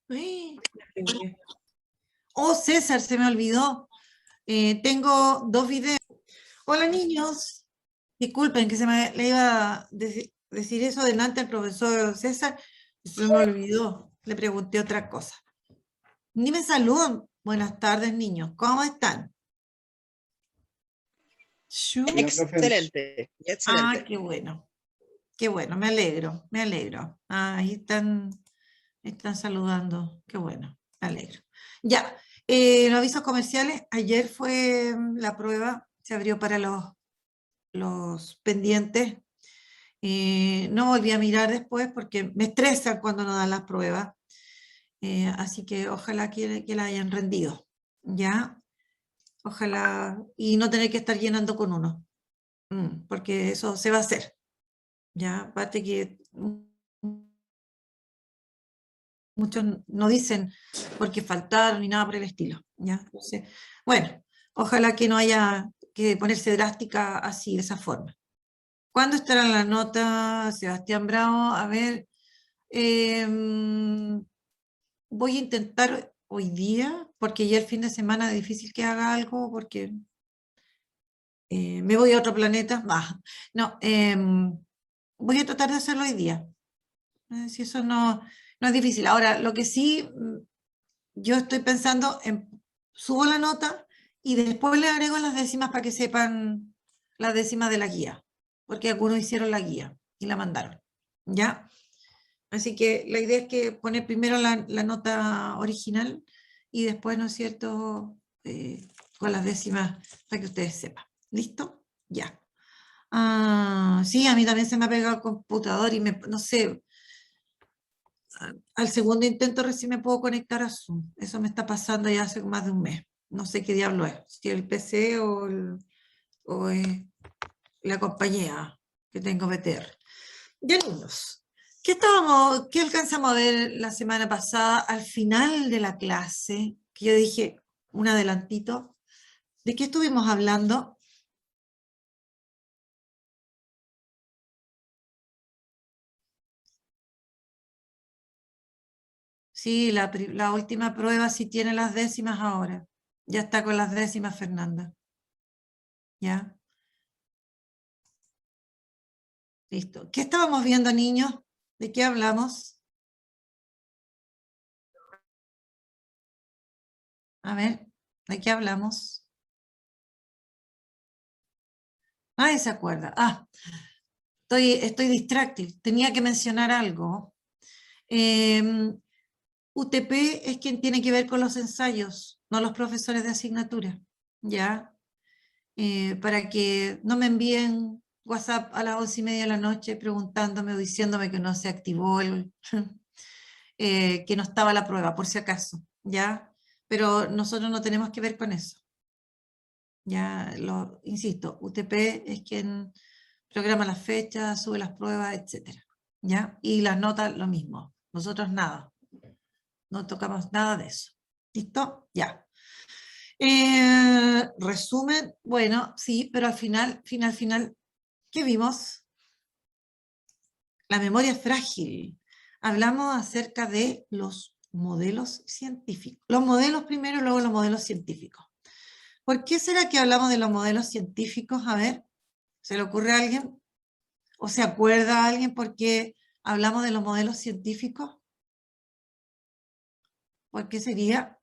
Ay, oh, César, se me olvidó. Tengo 2 videos. Hola, niños. Disculpen que le iba a decir eso delante al profesor César. Se me olvidó. Le pregunté otra cosa. Ni me saludan. Buenas tardes, niños. ¿Cómo están? Shu. Hola, profe. Excelente, Ah, excelente. qué bueno. Qué bueno, me alegro, me alegro. Ah, ahí están saludando. Qué bueno, me alegro. Ya, los avisos comerciales. Ayer fue la prueba, se abrió para los pendientes. No volví a mirar después porque me estresan cuando no dan las pruebas. Así que ojalá que la hayan rendido. ¿Ya? Ojalá, y no tener que estar llenando con uno, porque eso se va a hacer. ¿Ya? Aparte que muchos no dicen porque faltaron ni nada por el estilo. ¿Ya? Entonces, bueno, ojalá que no haya que ponerse drástica así, de esa forma. ¿Cuándo estará la nota, Sebastián Bravo? A ver, voy a intentar hoy día, porque ya el fin de semana es difícil que haga algo, porque me voy a otro planeta. No, voy a tratar de hacerlo hoy día. Si eso no es difícil. Ahora, lo que sí, yo estoy pensando en, subo la nota y después le agrego las décimas para que sepan las décimas de la guía, porque algunos hicieron la guía y la mandaron, ¿ya? Así que la idea es que poner primero la nota original y después, ¿no es cierto?, con las décimas para que ustedes sepan. ¿Listo? Ya. Ah, sí, a mí también se me ha pegado el computador y no sé, al segundo intento recién me puedo conectar a Zoom. Eso me está pasando ya hace más de un mes. No sé qué diablo es, si el PC o la compañía que tengo BTR. Ya, niños, ¿qué alcanzamos a ver la semana pasada al final de la clase? Que yo dije, un adelantito. ¿De qué estuvimos hablando? Sí, la última prueba sí tiene las décimas ahora. Ya está con las décimas, Fernanda. ¿Ya? Listo. ¿Qué estábamos viendo, niños? ¿De qué hablamos? A ver, ¿de qué hablamos? Nadie se acuerda. Estoy distráctil. Tenía que mencionar algo. UTP es quien tiene que ver con los ensayos, no los profesores de asignatura. ¿Ya? Para que no me envíen WhatsApp a las 11:30 de la noche preguntándome o diciéndome que no se activó que no estaba la prueba, por si acaso, ¿ya? Pero nosotros no tenemos que ver con eso. Ya, insisto, UTP es quien programa las fechas, sube las pruebas, etc. ¿Ya? Y las notas, lo mismo. Nosotros nada. No tocamos nada de eso. ¿Listo? Ya. Resumen, bueno, sí, pero al final, ¿qué vimos? La memoria frágil. Hablamos acerca de los modelos científicos. Los modelos primero y luego los modelos científicos. ¿Por qué será que hablamos de los modelos científicos? A ver, ¿se le ocurre a alguien? ¿O se acuerda a alguien por qué hablamos de los modelos científicos? ¿Por qué sería?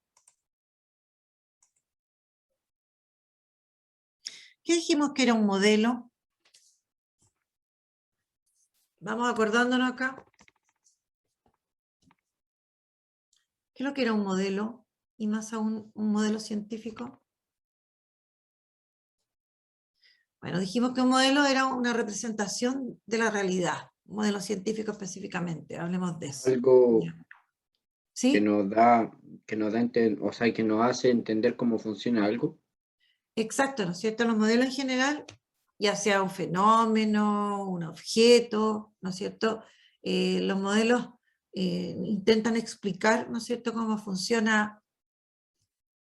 ¿Qué dijimos que era un modelo? Vamos acordándonos acá. ¿Qué es lo que era un modelo? Y más aún, un modelo científico. Bueno, dijimos que un modelo era una representación de la realidad. Un modelo científico específicamente. Hablemos de eso. Algo ¿Ya? que ¿Sí? o sea, que nos hace entender cómo funciona algo. Exacto, ¿no es cierto? Los modelos en general, ya sea un fenómeno, un objeto, ¿no es cierto? Los modelos intentan explicar, ¿no es cierto?, cómo funciona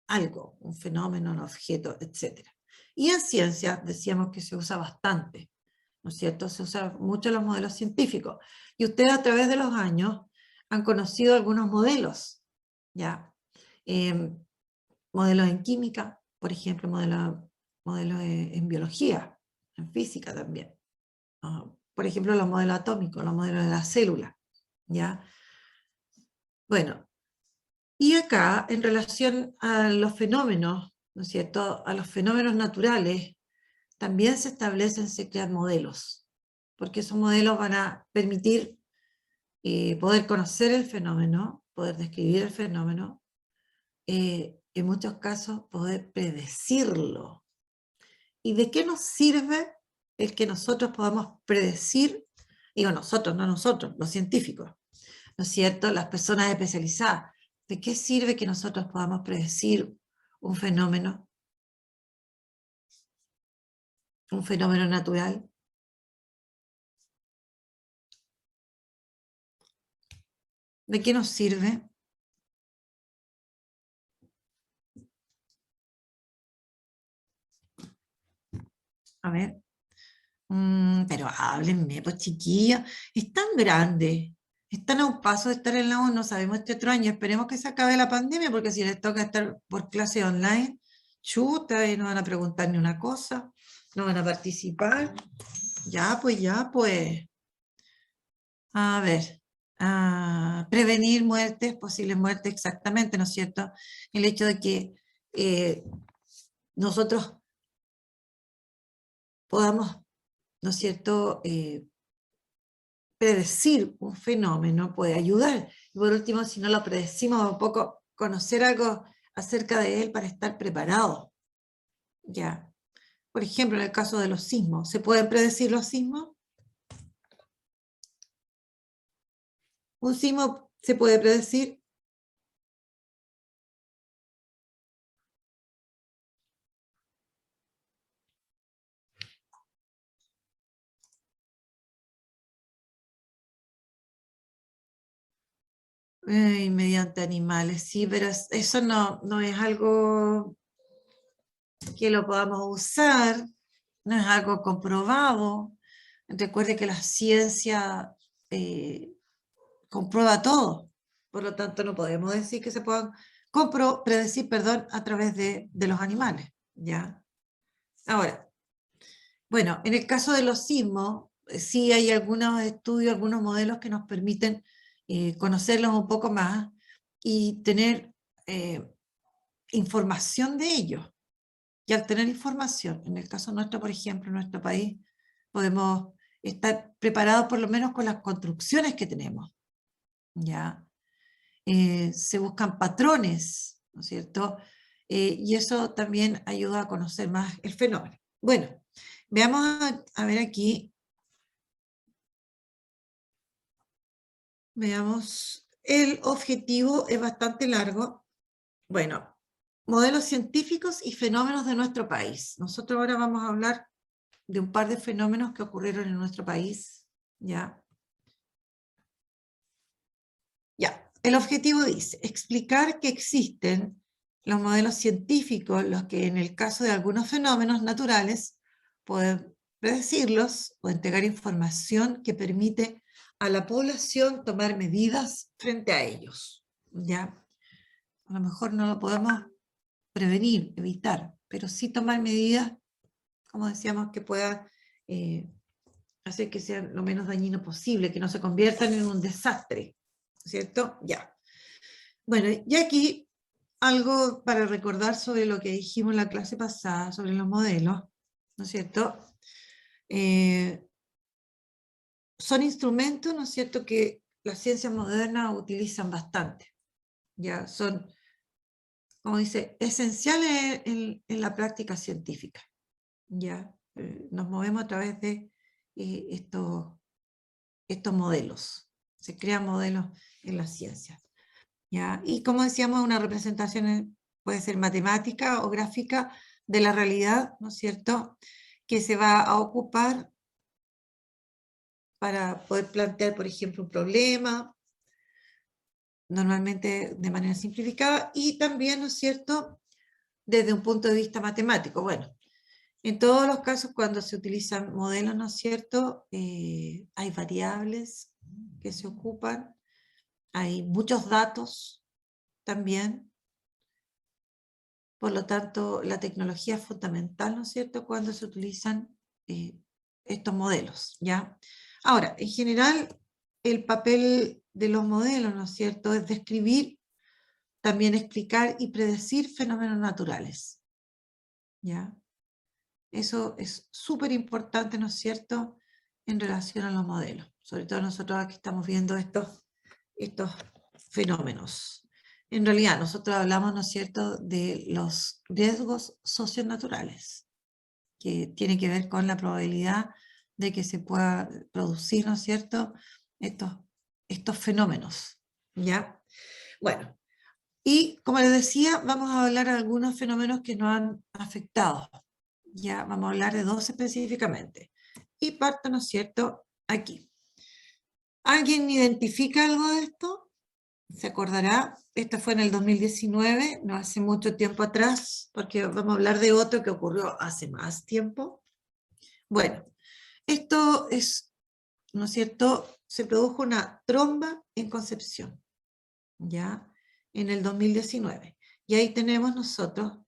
algo, un fenómeno, un objeto, etc. Y en ciencia decíamos que se usa bastante, ¿no es cierto? Se usan mucho los modelos científicos. Y ustedes a través de los años han conocido algunos modelos, ¿ya? Modelos en química, por ejemplo, modelos en biología, en física también. Por ejemplo, los modelos atómicos, los modelos de la célula, ¿ya? Bueno, y acá, en relación a los fenómenos, ¿no es cierto?, a los fenómenos naturales, también se crean modelos, porque esos modelos van a permitir poder conocer el fenómeno, poder describir el fenómeno, en muchos casos poder predecirlo. ¿Y de qué nos sirve el que nosotros podamos predecir? Digo nosotros, no nosotros, los científicos, ¿no es cierto?, las personas especializadas. ¿De qué sirve que nosotros podamos predecir un fenómeno natural? ¿De qué nos sirve? A ver. Pero háblenme, pues chiquillos, es tan grande, están a un paso de estar en la U, no sabemos este otro año, esperemos que se acabe la pandemia, porque si les toca estar por clase online, chuta, y no van a preguntar ni una cosa, no van a participar, ya pues, a ver, prevenir muertes, posibles muertes, exactamente, ¿no es cierto? El hecho de que nosotros podamos, ¿no es cierto?, predecir un fenómeno puede ayudar. Y por último, si no lo predecimos, un poco conocer algo acerca de él para estar preparados. Ya. Por ejemplo, en el caso de los sismos, ¿se pueden predecir los sismos? ¿Un sismo se puede predecir? Mediante animales, sí, pero eso no es algo que lo podamos usar, no es algo comprobado. Recuerde que la ciencia comprueba todo, por lo tanto no podemos decir que se puedan predecir, perdón, a través de los animales, ¿ya? Ahora, bueno, en el caso de los sismos, sí hay algunos estudios, algunos modelos que nos permiten conocerlos un poco más y tener información de ellos. Y al tener información, en el caso nuestro, por ejemplo, en nuestro país, podemos estar preparados por lo menos con las construcciones que tenemos, ¿ya? Se buscan patrones, ¿no es cierto? Y eso también ayuda a conocer más el fenómeno. Bueno, veamos a ver aquí. Veamos, el objetivo es bastante largo. Bueno, modelos científicos y fenómenos de nuestro país. Nosotros ahora vamos a hablar de un par de fenómenos que ocurrieron en nuestro país, ¿ya? Ya, el objetivo dice explicar que existen los modelos científicos, los que en el caso de algunos fenómenos naturales pueden predecirlos o entregar información que permite a la población tomar medidas frente a ellos, ¿ya? A lo mejor no lo podemos prevenir, evitar, pero sí tomar medidas, como decíamos, que puedan hacer que sea lo menos dañino posible, que no se conviertan en un desastre, ¿cierto? Ya. Bueno, y aquí algo para recordar sobre lo que dijimos en la clase pasada, sobre los modelos, ¿no es cierto? Son instrumentos, ¿no es cierto?, que las ciencias modernas utilizan bastante. Ya son, como dice, esenciales en la práctica científica. Ya nos movemos a través de estos modelos. Se crean modelos en las ciencias. ¿Ya? Y como decíamos, una representación puede ser matemática o gráfica de la realidad, ¿no es cierto?, que se va a ocupar para poder plantear, por ejemplo, un problema, normalmente de manera simplificada, y también, ¿no es cierto?, desde un punto de vista matemático. Bueno, en todos los casos cuando se utilizan modelos, ¿no es cierto?, hay variables que se ocupan, hay muchos datos también. Por lo tanto, la tecnología es fundamental, ¿no es cierto?, cuando se utilizan estos modelos, ¿ya? Ahora, en general, el papel de los modelos, ¿no es cierto?, es describir, también explicar y predecir fenómenos naturales, ¿ya? Eso es súper importante, ¿no es cierto?, en relación a los modelos. Sobre todo nosotros aquí estamos viendo estos fenómenos. En realidad, nosotros hablamos, ¿no es cierto?, de los riesgos socionaturales, que tiene que ver con la probabilidad de que se pueda producir, ¿no es cierto?, estos fenómenos, ¿ya? Bueno, y como les decía, vamos a hablar de algunos fenómenos que nos han afectado, ¿ya? Vamos a hablar de dos específicamente. Y parto, ¿no es cierto?, aquí. ¿Alguien identifica algo de esto? ¿Se acordará? Esto fue en el 2019, no hace mucho tiempo atrás, porque vamos a hablar de otro que ocurrió hace más tiempo. Bueno, esto es, ¿no es cierto?, se produjo una tromba en Concepción, ¿ya? En el 2019. Y ahí tenemos nosotros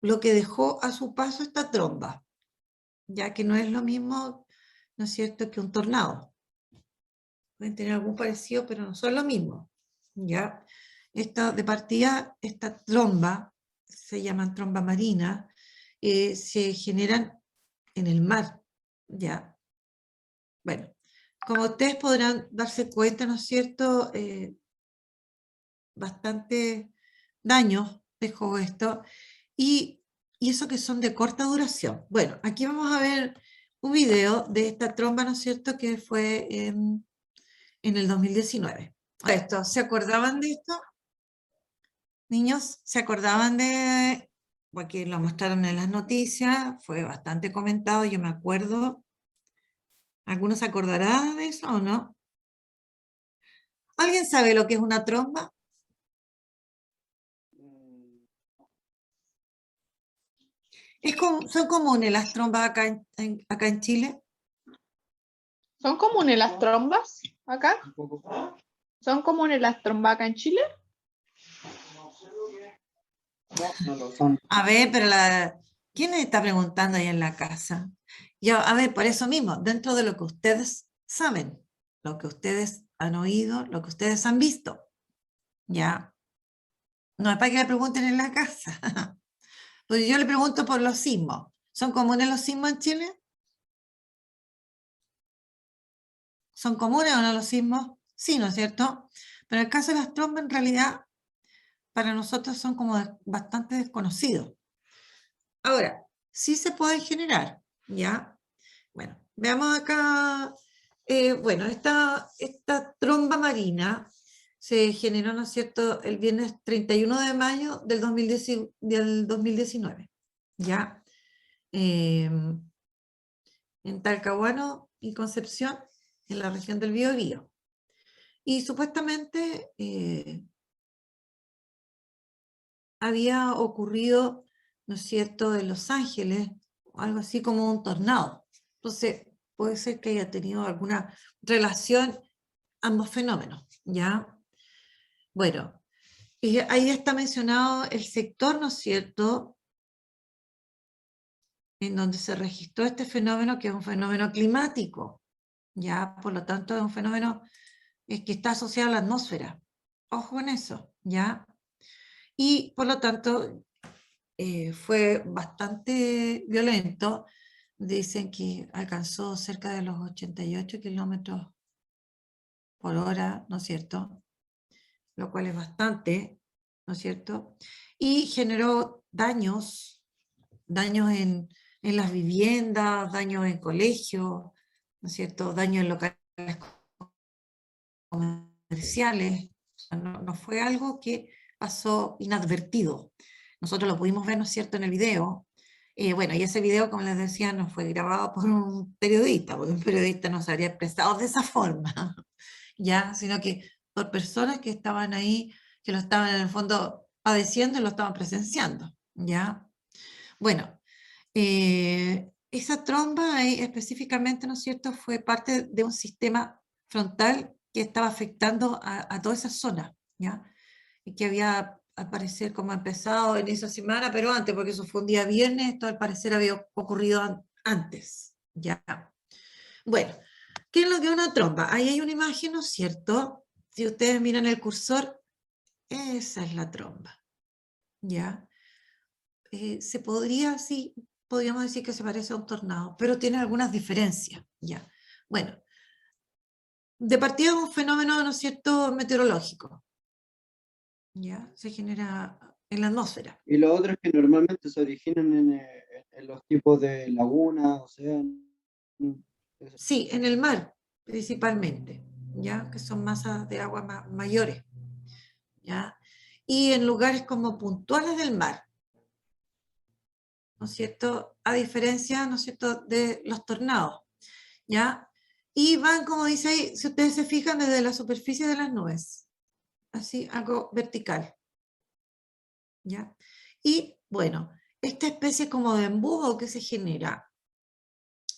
lo que dejó a su paso esta tromba, ya que no es lo mismo, ¿no es cierto?, que un tornado. Pueden tener algún parecido, pero no son lo mismo, ¿ya? De partida, esta tromba, se llaman tromba marina, se generan en el mar, ¿ya? Bueno, como ustedes podrán darse cuenta, ¿no es cierto?, bastante daños dejó esto, y eso que son de corta duración. Bueno, aquí vamos a ver un video de esta tromba, ¿no es cierto?, que fue en el 2019. Esto, ¿se acordaban de esto? Niños, ¿se acordaban de...? Porque lo mostraron en las noticias, fue bastante comentado, yo me acuerdo. ¿Alguno se acordará de eso o no? ¿Alguien sabe lo que es una tromba? ¿Son comunes las trombas acá en Chile? ¿Son comunes las trombas acá? ¿Son comunes las trombas acá en Chile? No lo son. A ver, pero ¿quién está preguntando ahí en la casa? Yo, a ver, por eso mismo, dentro de lo que ustedes saben, lo que ustedes han oído, lo que ustedes han visto, ya, no es para que le pregunten en la casa. Pues yo le pregunto por los sismos. ¿Son comunes los sismos en Chile? ¿Son comunes o no los sismos? Sí, ¿no es cierto? Pero en el caso de las trombas, en realidad, para nosotros son como bastante desconocidos. Ahora, sí se pueden generar, ¿ya? Bueno, veamos acá, bueno, esta tromba marina se generó, ¿no es cierto?, el viernes 31 de mayo del 2019, ¿ya? En Talcahuano y Concepción, en la región del Biobío. Y supuestamente había ocurrido, ¿no es cierto?, en Los Ángeles, algo así como un tornado. Entonces, puede ser que haya tenido alguna relación ambos fenómenos, ¿ya? Bueno, ahí está mencionado el sector, ¿no es cierto?, en donde se registró este fenómeno, que es un fenómeno climático, ¿ya? Por lo tanto, es un fenómeno que está asociado a la atmósfera. Ojo en eso, ¿ya? Y por lo tanto, fue bastante violento. Dicen que alcanzó cerca de los 88 kilómetros por hora, ¿no es cierto? Lo cual es bastante, ¿no es cierto? Y generó daños en las viviendas, daños en colegios, ¿no es cierto? Daños en locales comerciales. O sea, no fue algo que pasó inadvertido. Nosotros lo pudimos ver, ¿no es cierto?, en el video. Bueno, y ese video, como les decía, no fue grabado por un periodista, porque un periodista no se habría expresado de esa forma, ¿ya? Sino que por personas que estaban ahí, que lo estaban en el fondo padeciendo y lo estaban presenciando, ¿ya? Bueno, esa tromba ahí específicamente, ¿no es cierto?, fue parte de un sistema frontal que estaba afectando a toda esa zona, ¿ya? Y que había al parecer como empezado en esa semana, pero antes, porque eso fue un día viernes, esto al parecer había ocurrido antes, ¿ya? Bueno, ¿qué es lo que es una tromba? Ahí hay una imagen, ¿no es cierto? Si ustedes miran el cursor, esa es la tromba, ¿ya? Se podría, sí, podríamos decir que se parece a un tornado, pero tiene algunas diferencias, ¿ya? Bueno, de partida es un fenómeno, ¿no es cierto?, meteorológico, ¿ya? Se genera en la atmósfera. Y lo otro es que normalmente se originan en los tipos de lagunas, océanos. Eso. Sí, en el mar, principalmente, ¿ya? Que son masas de agua mayores, ¿ya? Y en lugares como puntuales del mar, ¿no es cierto? A diferencia, ¿no es cierto?, de los tornados, ¿ya? Y van, como dice ahí, si ustedes se fijan, desde la superficie de las nubes, así, algo vertical, ¿ya? Y, bueno, esta especie como de embudo que se genera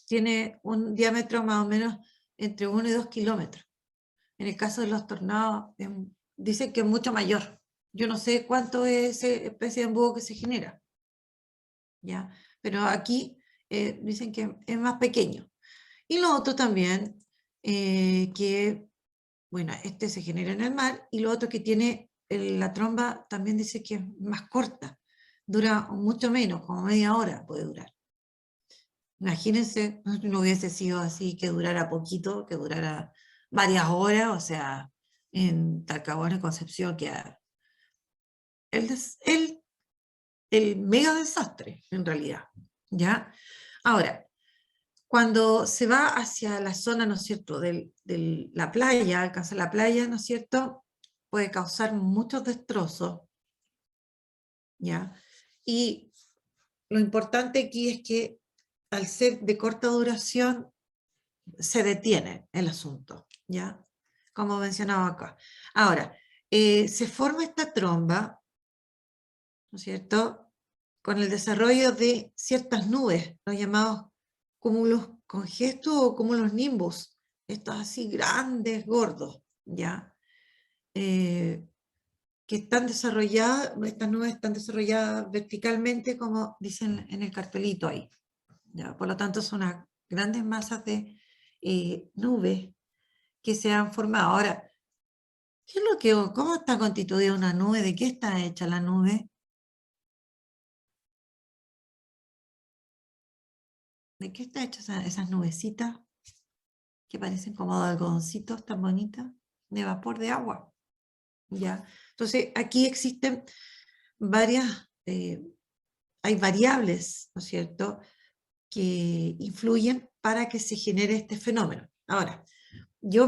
tiene un diámetro más o menos entre 1 y 2 kilómetros. En el caso de los tornados, dicen que es mucho mayor. Yo no sé cuánto es esa especie de embudo que se genera, ¿ya? Pero aquí dicen que es más pequeño. Y lo otro también, que, bueno, este se genera en el mar, y lo otro que tiene la tromba también dice que es más corta, dura mucho menos, como media hora puede durar. Imagínense, no hubiese sido así, que durara poquito, que durara varias horas, o sea, en Talcahuano y Concepción, que el mega desastre, en realidad, ¿ya? Ahora, cuando se va hacia la zona, ¿no es cierto?, de la playa, alcanza la playa, ¿no es cierto?, puede causar muchos destrozos, ¿ya? Y lo importante aquí es que al ser de corta duración, se detiene el asunto, ¿ya? Como mencionaba acá. Ahora, se forma esta tromba, ¿no es cierto?, con el desarrollo de ciertas nubes, los llamados cúmulos congestos o cúmulos nimbus, estos así grandes, gordos, ¿ya? Que están desarrolladas, estas nubes están desarrolladas verticalmente, como dicen en el cartelito ahí, ¿ya? Por lo tanto, son unas grandes masas de nubes que se han formado. Ahora, ¿qué es lo que, cómo está constituida una nube? ¿De qué está hecha la nube? ¿De qué está hecha esas nubecitas que parecen como de algodoncitos tan bonitas? De vapor de agua, ¿ya? Entonces, aquí existen varias, hay variables, ¿no es cierto?, que influyen para que se genere este fenómeno. Ahora, yo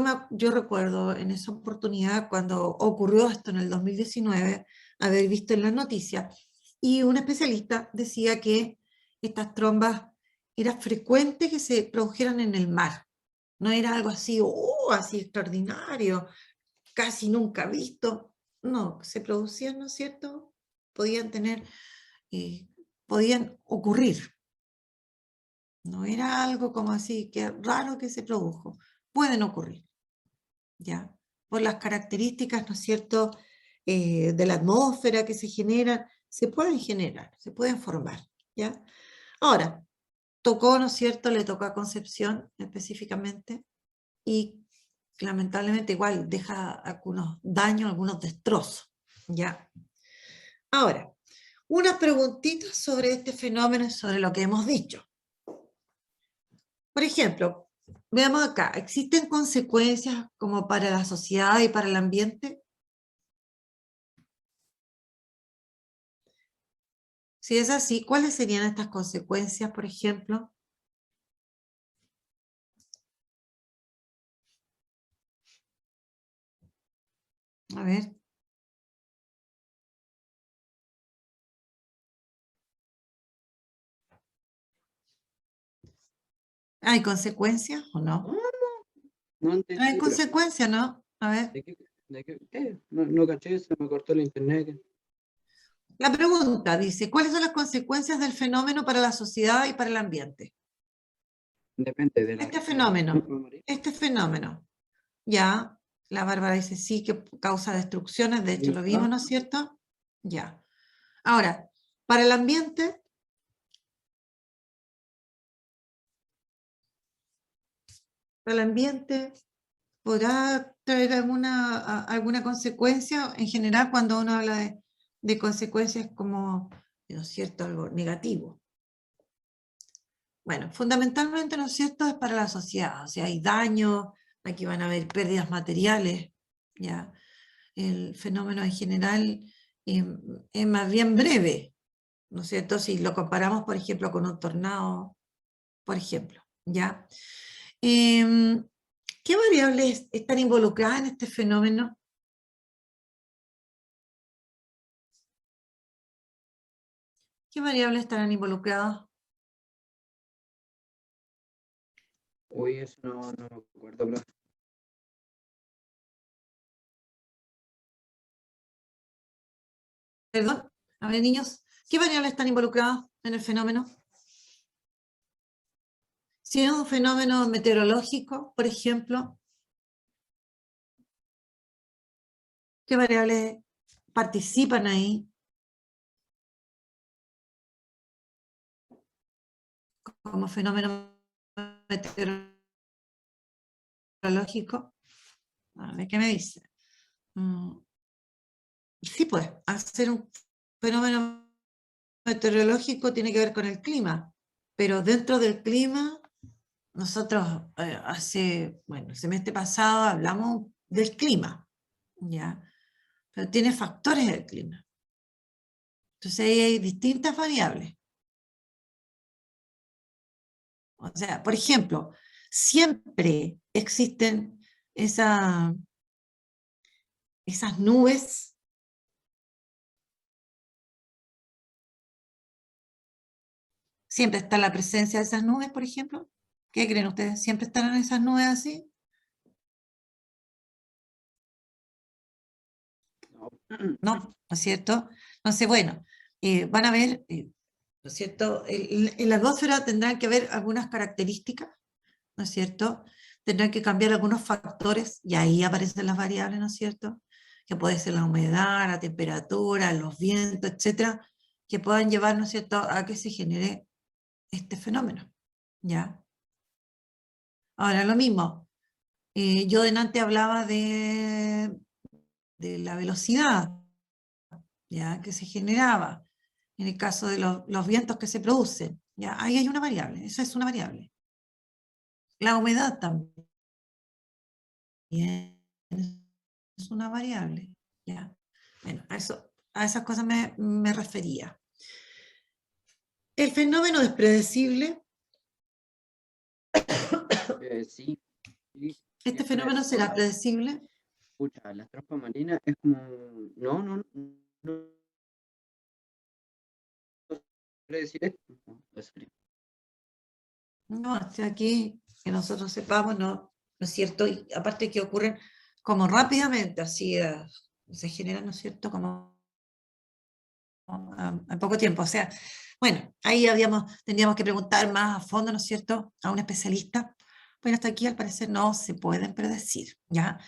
recuerdo en esa oportunidad, cuando ocurrió esto en el 2019, haber visto en las noticias, y un especialista decía que estas trombas era frecuente que se produjeran en el mar. No era algo así, así extraordinario, casi nunca visto. No, se producían, ¿no es cierto? Podían tener, podían ocurrir. No era algo como así, que raro que se produjo. Pueden ocurrir, ¿ya? Por las características, ¿no es cierto?, de la atmósfera que se generan, se pueden generar, se pueden formar, ¿ya? Ahora, tocó, ¿no es cierto?, le tocó a Concepción específicamente, y lamentablemente igual deja algunos daños, algunos destrozos, ¿ya? Ahora, unas preguntitas sobre este fenómeno y sobre lo que hemos dicho. Por ejemplo, veamos acá, ¿existen consecuencias como para la sociedad y para el ambiente? Si es así, ¿cuáles serían estas consecuencias, por ejemplo? A ver. ¿Hay consecuencias o no? No entendí, Hay consecuencias, ¿no? A ver. ¿Qué? No caché, se me cortó el internet. La pregunta dice, ¿cuáles son las consecuencias del fenómeno para la sociedad y para el ambiente? Depende de la Este gravedad. fenómeno, ya. La Bárbara dice sí, que causa destrucciones, de hecho lo vimos, ¿no es cierto? Ya. Ahora, para el ambiente, ¿podrá traer alguna consecuencia? En general, cuando uno habla de consecuencias como, ¿no es cierto?, algo negativo. Bueno, fundamentalmente, ¿no es cierto?, es para la sociedad, o sea, hay daños, aquí van a haber pérdidas materiales, ¿ya? El fenómeno en general es más bien breve, ¿no es cierto? Si lo comparamos, por ejemplo, con un tornado, por ejemplo, ¿ya? ¿Qué variables están involucradas en este fenómeno? ¿Qué variables estarán involucradas? Uy, eso no me acuerdo, profe. Perdón, a ver, niños, ¿qué variables están involucradas en el fenómeno? Si es un fenómeno meteorológico, por ejemplo, ¿qué variables participan ahí como fenómeno meteorológico? A ver qué me dice. Sí, pues, al ser un fenómeno meteorológico tiene que ver con el clima, pero dentro del clima, nosotros el semestre pasado hablamos del clima, ¿ya? Pero tiene factores del clima. Entonces ahí hay distintas variables. O sea, por ejemplo, siempre existen esas nubes. Siempre está la presencia de esas nubes, por ejemplo. ¿Qué creen ustedes? ¿Siempre estarán esas nubes así? No. No, ¿no es cierto? Entonces, bueno, van a ver, ¿no es cierto? En la atmósfera tendrán que haber algunas características, ¿no es cierto? Tendrán que cambiar algunos factores y ahí aparecen las variables, ¿no es cierto? Que puede ser la humedad, la temperatura, los vientos, etcétera, que puedan llevar, ¿no es cierto?, a que se genere este fenómeno, ¿ya? Ahora, lo mismo, yo delante hablaba de la velocidad, ¿ya?, que se generaba en el caso de los vientos que se producen, ¿ya? Ahí hay una variable, esa es una variable. La humedad también es una variable, ¿ya? Bueno, a esas cosas me refería. El fenómeno es predecible. Sí, sí, Este siempre fenómeno será predecible. escucha, las trompas marinas es como, no quiere decir esto. No, eso creo. No, hasta aquí, que nosotros sepamos, no es cierto, y aparte que ocurren como rápidamente, así se generan, ¿no es cierto?, como a poco tiempo. O sea, bueno, ahí tendríamos que preguntar más a fondo, ¿no es cierto?, a un especialista, pero hasta aquí al parecer no se pueden predecir, ¿ya?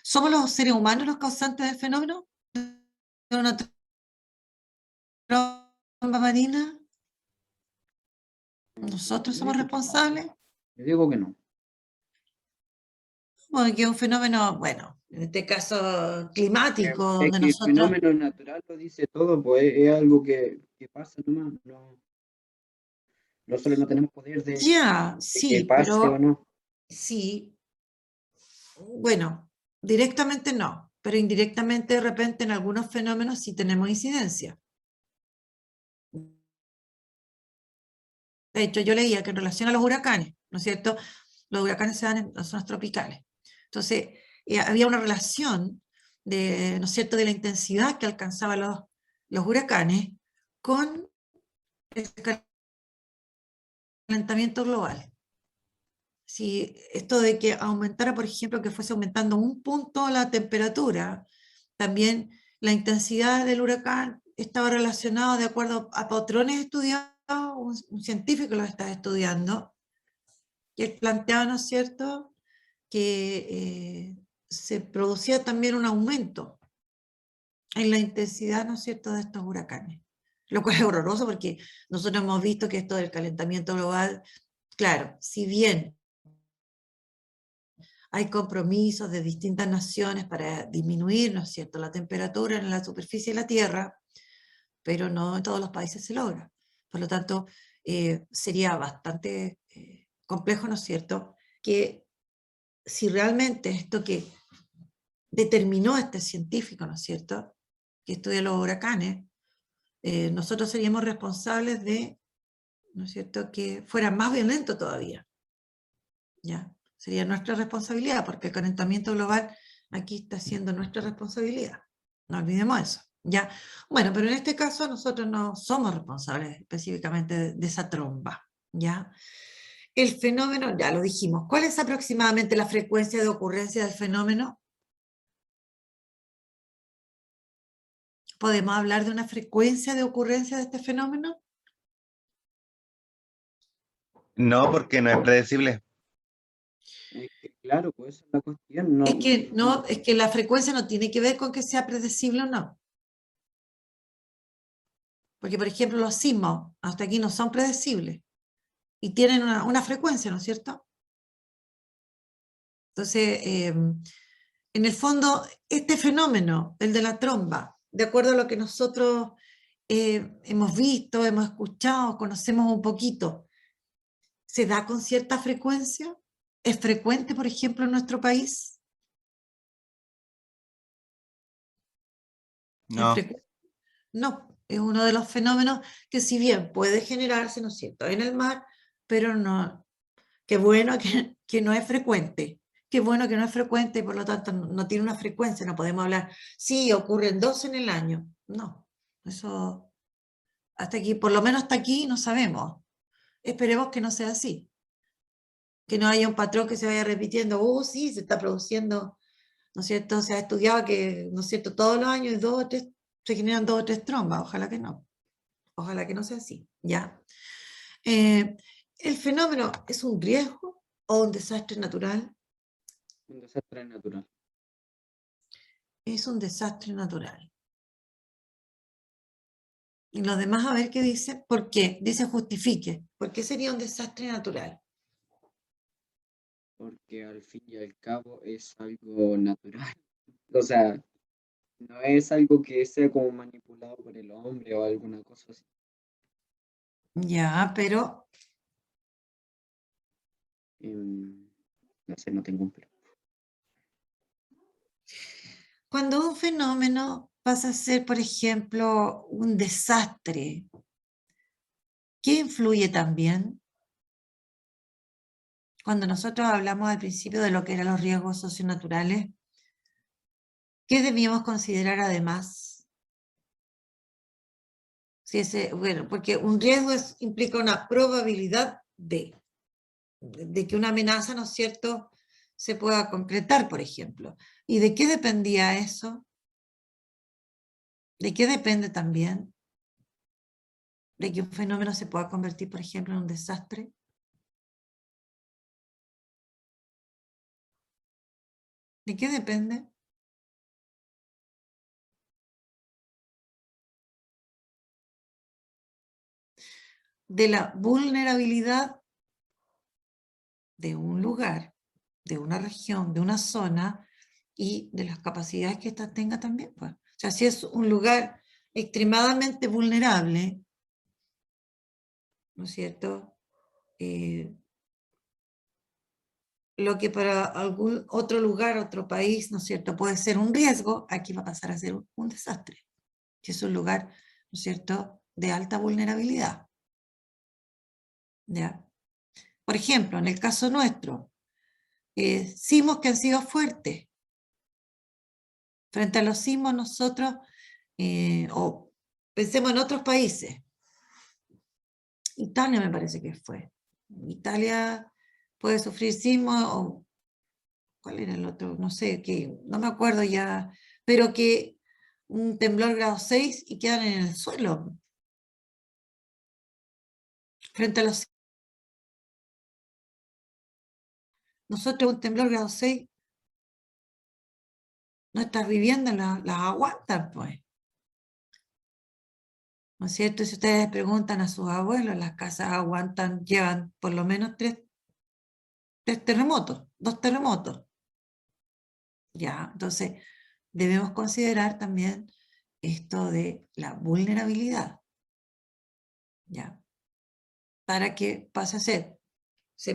¿Somos los seres humanos los causantes del fenómeno de una tromba marina? ¿Nosotros Yo somos digo que no. responsables? Yo digo que no. Bueno, que es un fenómeno, bueno, en este caso climático, Es donde que el nosotros, fenómeno natural lo dice todo, pues es algo que pasa nomás. Nosotros no tenemos poder ya, de que sí, pase o pero no. sí, bueno, directamente no, pero indirectamente de repente en algunos fenómenos sí tenemos incidencia. De hecho, yo leía que en relación a los huracanes, ¿no es cierto? Los huracanes se dan en las zonas tropicales. Entonces, había una relación ¿no es cierto?, de la intensidad que alcanzaban los huracanes con el calentamiento global. Si esto de que aumentara, por ejemplo, que fuese aumentando un punto la temperatura, también la intensidad del huracán estaba relacionado de acuerdo a patrones estudiados, un científico lo estaba estudiando, que él planteaba, ¿no es cierto?, que se producía también un aumento en la intensidad, ¿no es cierto?, de estos huracanes. Lo cual es horroroso porque nosotros hemos visto que esto del calentamiento global, claro, si bien hay compromisos de distintas naciones para disminuir, ¿no es cierto?, la temperatura en la superficie de la Tierra, pero no en todos los países se logra. Por lo tanto, sería bastante complejo, ¿no es cierto?, que si realmente esto que determinó este científico, ¿no es cierto?, que estudia los huracanes, nosotros seríamos responsables de, ¿no es cierto?, que fuera más violento todavía. ¿Ya? Sería nuestra responsabilidad, porque el calentamiento global aquí está siendo nuestra responsabilidad. No olvidemos eso. ¿Ya? Bueno, pero en este caso nosotros no somos responsables específicamente de esa tromba. ¿Ya? El fenómeno, ya lo dijimos. ¿Cuál es aproximadamente la frecuencia de ocurrencia del fenómeno? ¿Podemos hablar de una frecuencia de ocurrencia de este fenómeno? No, porque no es predecible. Claro, pues esa es la cuestión. No, Es que la frecuencia no tiene que ver con que sea predecible o no. Porque, por ejemplo, los sismos hasta aquí no son predecibles y tienen una frecuencia, ¿no es cierto? Entonces, en el fondo, este fenómeno, el de la tromba, de acuerdo a lo que nosotros hemos visto, hemos escuchado, conocemos un poquito, ¿se da con cierta frecuencia? ¿Es frecuente, por ejemplo, en nuestro país? ¿Es No. frecuente? No, es uno de los fenómenos que si bien puede generarse, ¿no es cierto?, en el mar, pero no, qué bueno que no es frecuente. Qué bueno que no es frecuente y por lo tanto no tiene una frecuencia. No podemos hablar, sí, ocurren 2 en el año. No, eso hasta aquí, por lo menos hasta aquí no sabemos. Esperemos que no sea así. Que no haya un patrón que se vaya repitiendo. Sí, se está produciendo, ¿no es cierto? Se ha estudiado que, ¿no es cierto?, todos los años se generan 2 o 3 trombas. Ojalá que no. Ojalá que no sea así. ¿Ya? ¿El fenómeno es un riesgo o un desastre natural? un desastre natural. Es un desastre natural. Y los demás a ver qué dice. ¿Por qué? Dice justifique. ¿Por qué sería un desastre natural? Porque al fin y al cabo es algo natural. O sea, no es algo que sea como manipulado por el hombre o alguna cosa así. Ya, pero No sé, no tengo un pero. cuando un fenómeno pasa a ser, por ejemplo, un desastre, ¿qué influye también? Cuando nosotros hablamos al principio de lo que eran los riesgos socionaturales, ¿qué debíamos considerar además? Bueno, porque un riesgo implica una probabilidad de que una amenaza, ¿no es cierto?, se pueda concretar, por ejemplo. ¿Y de qué dependía eso? ¿De qué depende también? ¿De que un fenómeno se pueda convertir, por ejemplo, en un desastre? ¿De qué depende? De la vulnerabilidad de un lugar, de una región, de una zona y de las capacidades que ésta tenga también, pues. O sea, si es un lugar extremadamente vulnerable, ¿no es cierto?, lo que para algún otro lugar, otro país, ¿no es cierto?, puede ser un riesgo, aquí va a pasar a ser un desastre, que es un lugar, ¿no es cierto?, de alta vulnerabilidad. ¿Ya? Por ejemplo, en el caso nuestro, sismos que han sido fuertes. Frente a los sismos nosotros, o pensemos en otros países. Italia me parece que fue. Italia puede sufrir sismos, o ¿cuál era el otro? No sé, que no me acuerdo ya, pero que un temblor grado 6 y quedan en el suelo. Frente a los... Nosotros un temblor grado 6 nuestras viviendas las aguantan, pues. ¿No es cierto? Si ustedes preguntan a sus abuelos, las casas aguantan, llevan por lo menos tres terremotos, 2 terremotos. Ya, entonces debemos considerar también esto de la vulnerabilidad. Ya, para que pase a ser,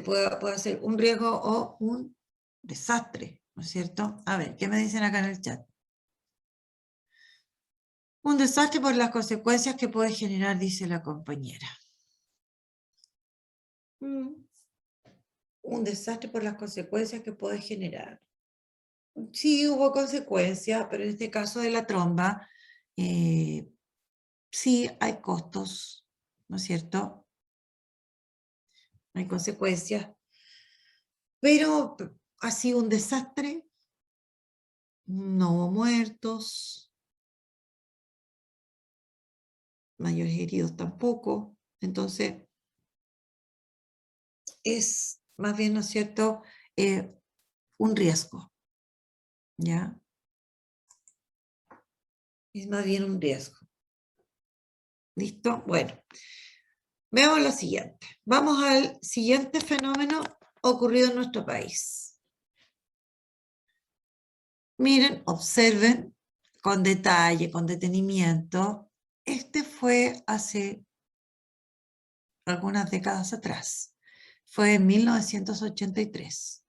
puede ser un riesgo o un desastre, ¿no es cierto? A ver, ¿qué me dicen acá en el chat? Un desastre por las consecuencias que puede generar, dice la compañera. Un desastre por las consecuencias que puede generar. Sí, hubo consecuencias, pero en este caso de la tromba, sí hay costos, ¿no es cierto? Hay consecuencias, pero ha sido un desastre, no hubo muertos, mayores heridos tampoco, entonces es más bien, ¿no es cierto?, un riesgo, ¿ya? Es más bien un riesgo. ¿Listo? Bueno, veamos lo siguiente. Vamos al siguiente fenómeno ocurrido en nuestro país. Miren, observen con detalle, con detenimiento. Este fue hace algunas décadas atrás. Fue en 1983.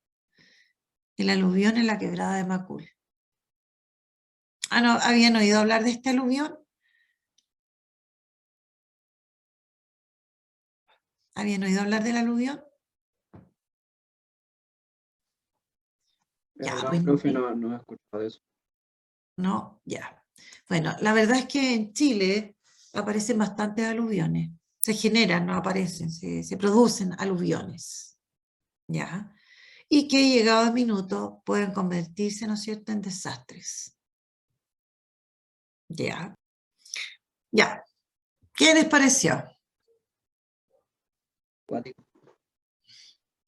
El aluvión en la quebrada de Macul. Ah, ¿no habían oído hablar de este aluvión? ¿Habían oído hablar del aluvión? La Ya, verdad, pues profe, no he escuchado eso. no, ya. Bueno, la verdad es que en Chile aparecen bastantes aluviones. Se generan, no aparecen, se producen aluviones. ¿Ya? Y que llegado el minuto pueden convertirse, ¿no es cierto?, en desastres. ¿Ya? Ya. ¿Qué les pareció? Cuático.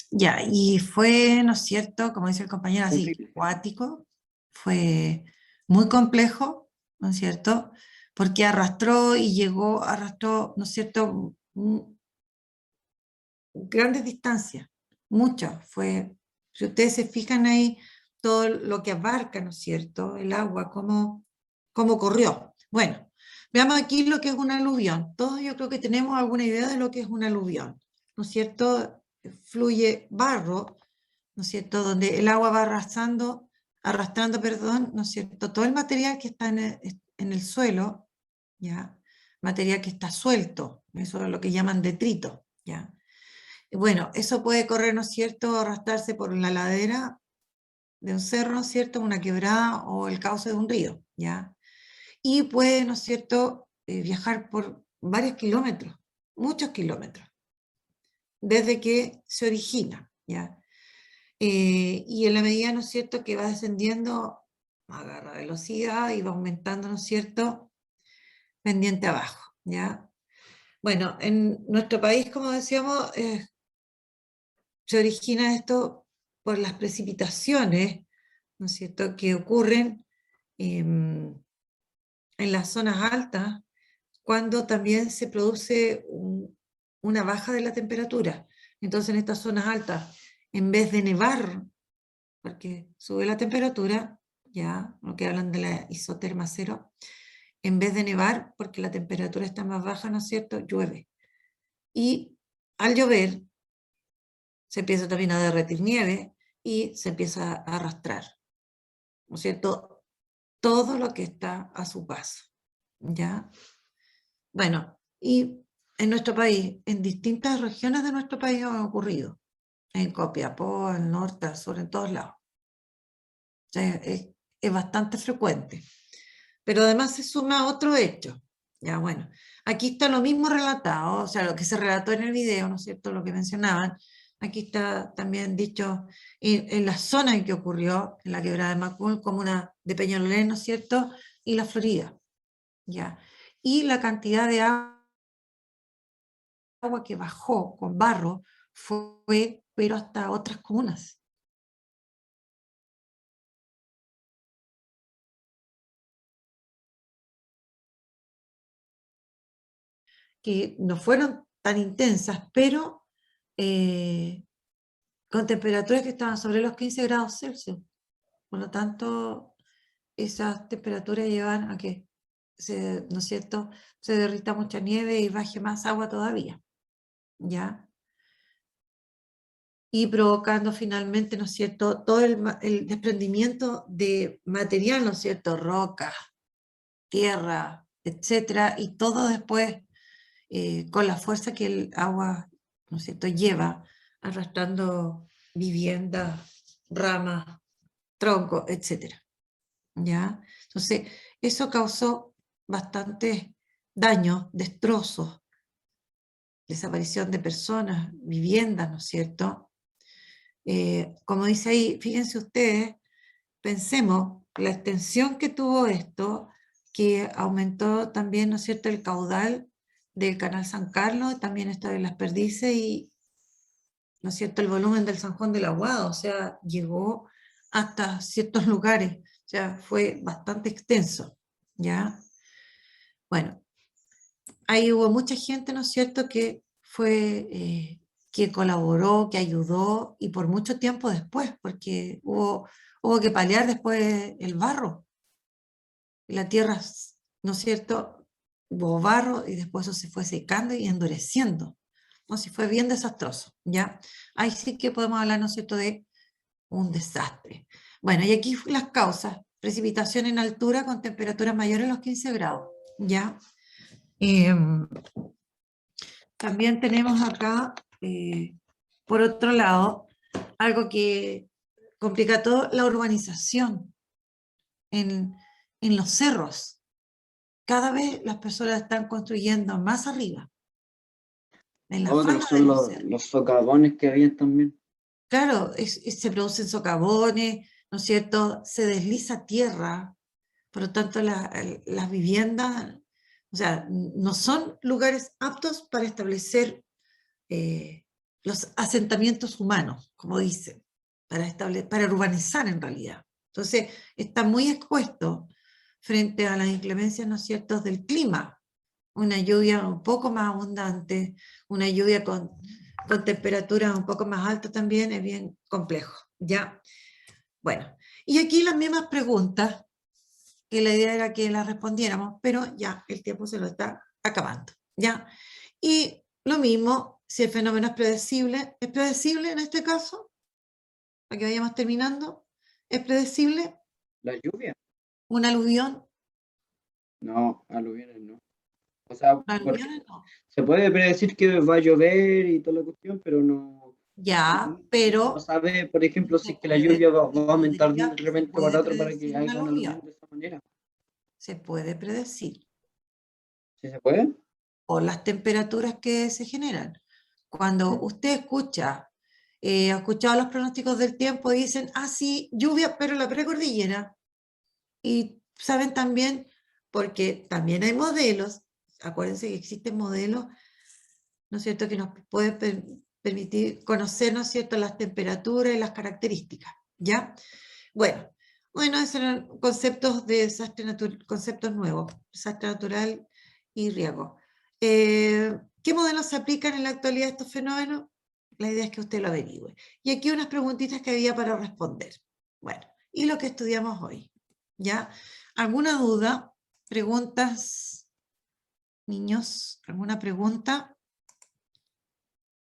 Ya, y fue, ¿no es cierto?, como dice el compañero, así, Sensible. cuático, fue muy complejo, ¿no es cierto?, porque arrastró y arrastró, ¿no es cierto?, grandes distancias, muchas, si ustedes se fijan ahí, todo lo que abarca, ¿no es cierto?, el agua, cómo corrió. Bueno, veamos aquí lo que es un aluvión. Todos yo creo que tenemos alguna idea de lo que es un aluvión, ¿no es cierto? Fluye barro, ¿no es cierto?, donde el agua va arrastrando, perdón, ¿no es cierto?, todo el material que está en el suelo, ¿ya? Material que está suelto, eso es lo que llaman detrito, ¿ya? Bueno, eso puede correr, ¿no es cierto?, arrastrarse por la ladera de un cerro, ¿no es cierto?, una quebrada o el cauce de un río, ¿ya? Y puede, ¿no es cierto?, viajar por varios kilómetros, muchos kilómetros, desde que se origina, ¿ya? Y en la medida, ¿no es cierto?, que va descendiendo, agarra velocidad y va aumentando, ¿no es cierto?, pendiente abajo, ¿ya? Bueno, en nuestro país, como decíamos, se origina esto por las precipitaciones, ¿no es cierto?, que ocurren en las zonas altas, cuando también se produce una baja de la temperatura. Entonces en estas zonas altas, en vez de nevar, porque sube la temperatura, ya, lo que hablan de la isoterma cero, en vez de nevar, porque la temperatura está más baja, ¿no es cierto?, llueve. Y al llover, se empieza también a derretir nieve y se empieza a arrastrar, ¿no es cierto?, todo lo que está a su paso, ¿ya? Bueno, y en nuestro país, en distintas regiones de nuestro país ha ocurrido, en Copiapó, al norte, al sur, en todos lados. O sea, es bastante frecuente. Pero además se suma otro hecho. Ya, bueno, aquí está lo mismo relatado, o sea, lo que se relató en el video, ¿no es cierto?, lo que mencionaban. Aquí está también dicho en la zona en que ocurrió, en la quebrada de Macul, comuna de Peñalolén, ¿no es cierto?, y la Florida. Ya. Y la cantidad de agua que bajó con barro fue, pero hasta otras comunas. que no fueron tan intensas, pero con temperaturas que estaban sobre los 15 grados Celsius. Por lo tanto, esas temperaturas llevan a que ¿no es cierto?, se derrita mucha nieve y baje más agua todavía, ¿ya? Y provocando finalmente, ¿no es cierto?, todo el desprendimiento de material, ¿no es cierto?, rocas, tierra, etcétera, y todo después con la fuerza que el agua, ¿no es cierto?, lleva, arrastrando viviendas, ramas, troncos, etcétera, ¿ya? Entonces, eso causó bastantes daños, destrozos, desaparición de personas, viviendas, ¿no es cierto? Como dice ahí, fíjense ustedes, pensemos la extensión que tuvo esto, que aumentó también, ¿no es cierto?, el caudal del canal San Carlos, también esto de las perdices y, ¿no es cierto?, el volumen del San Juan del Aguado, o sea, llegó hasta ciertos lugares, o sea, fue bastante extenso, ¿ya? Bueno, ahí hubo mucha gente, ¿no es cierto?, que fue, que colaboró, que ayudó, y por mucho tiempo después, porque hubo que paliar después el barro, la tierra, ¿no es cierto?, hubo barro y después eso se fue secando y endureciendo, ¿no? Sí, fue bien desastroso, ¿ya? Ahí sí que podemos hablar, ¿no es cierto?, de un desastre. Bueno, y aquí las causas: precipitación en altura con temperaturas mayores a los 15 grados, ¿ya? También tenemos acá, por otro lado, algo que complica todo, la urbanización en los cerros. Cada vez las personas están construyendo más arriba, en la Otros falda de son los cerros. los socavones que habían también. Claro, se producen socavones, ¿no es cierto? Se desliza tierra, por lo tanto las viviendas, o sea, no son lugares aptos para establecer los asentamientos humanos, como dicen, para urbanizar en realidad. Entonces, está muy expuesto frente a las inclemencias, ¿no es cierto?, del clima. Una lluvia un poco más abundante, una lluvia con temperaturas un poco más altas también es bien complejo, ¿ya? Bueno, y aquí las mismas preguntas, que la idea era que las respondiéramos, pero ya el tiempo se lo está acabando, ¿ya? Y lo mismo, si el fenómeno ¿es predecible en este caso? Para que vayamos terminando, ¿es predecible La lluvia, un aluvión? no, aluviones no. O sea, porque Aluviones no. se puede predecir que va a llover y toda la cuestión, pero no, Ya, no pero sabe, por ejemplo, si se es que la lluvia va a aumentar de un se repente puede para otro para que predecir un haya un aluvión. aluvión de esa manera. Se puede predecir ¿Sí se puede? por las temperaturas que se generan. Cuando usted escucha, ha escuchado los pronósticos del tiempo y dicen, ah, sí, lluvia, pero la precordillera. Y saben también, porque también hay modelos, acuérdense que existen modelos, ¿no es cierto?, que nos pueden permitir conocer, ¿no es cierto?, las temperaturas y las características, ¿ya? Bueno, esos eran conceptos de conceptos nuevos, desastre natural y riesgo. ¿Qué modelos se aplican en la actualidad a estos fenómenos? La idea es que usted lo averigüe. Y aquí unas preguntitas que había para responder. Bueno, y lo que estudiamos hoy, ¿ya? ¿Alguna duda? ¿Preguntas, niños? ¿Alguna pregunta?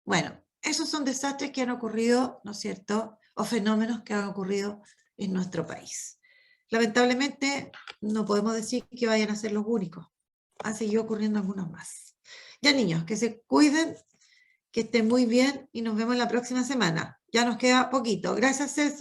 Bueno, esos son desastres que han ocurrido, ¿no es cierto?, o fenómenos que han ocurrido en nuestro país. Lamentablemente, no podemos decir que vayan a ser los únicos. Han seguido ocurriendo algunos más. Ya, niños, que se cuiden, que estén muy bien y nos vemos la próxima semana. Ya nos queda poquito. Gracias, César.